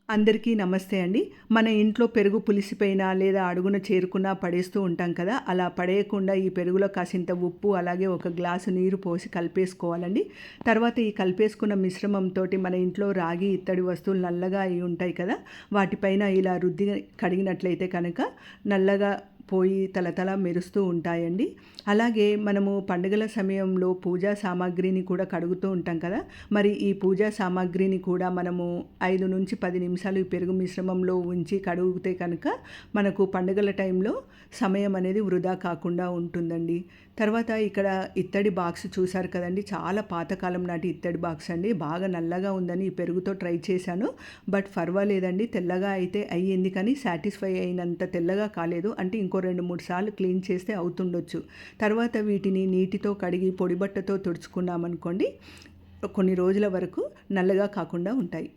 అందరికీ నమస్తే అండి. మన ఇంట్లో పెరుగు పులిసిపోయినా లేదా అడుగున చేరుకున్నా పడేస్తూ ఉంటాం కదా! అలా పడేయకుండా ఈ పెరుగులో కాసింత ఉప్పు, అలాగే ఒక గ్లాసు నీరు పోసి కలిపేసుకోవాలండి. తర్వాత ఈ కలిపేసుకున్న మిశ్రమంతోటి మన ఇంట్లో రాగి, ఇత్తడి వస్తువులు నల్లగా అయి ఉంటాయి కదా! వాటిపైన ఇలా రుద్ది కడిగినట్లయితే కనుక నల్లగా పోయి తళతళ మెరుస్తూ ఉంటాయండి. అలాగే మనము పండుగల సమయంలో పూజా సామాగ్రిని కూడా కడుగుతూ ఉంటాం కదా! మరి ఈ పూజా సామాగ్రిని కూడా మనము 5-10 నిమిషాలు ఈ పెరుగు మిశ్రమంలో ఉంచి కడుగితే కనుక మనకు పండుగల టైంలో సమయం అనేది వృధా కాకుండా ఉంటుందండి. తర్వాత ఇక్కడ ఇత్తడి బాక్స్ చూసారు కదండీ! చాలా పాతకాలం నాటి ఇత్తడి బాక్స్ అండి. బాగా నల్లగా ఉందని ఈ పెరుగుతో ట్రై చేశాను. బట్ పర్వాలేదండి, తెల్లగా అయితే అయ్యింది, కానీ సాటిస్ఫై అయినంత తెల్లగా కాలేదు. అంటే ఇంకో 2-3 సార్లు క్లీన్ చేస్తే అవుతుండొచ్చు. తర్వాత వీటిని నీటితో కడిగి పొడి బట్టతో తుడుచుకున్నామనుకోండి, కొన్ని రోజుల వరకు నల్లగా కాకుండా ఉంటాయి.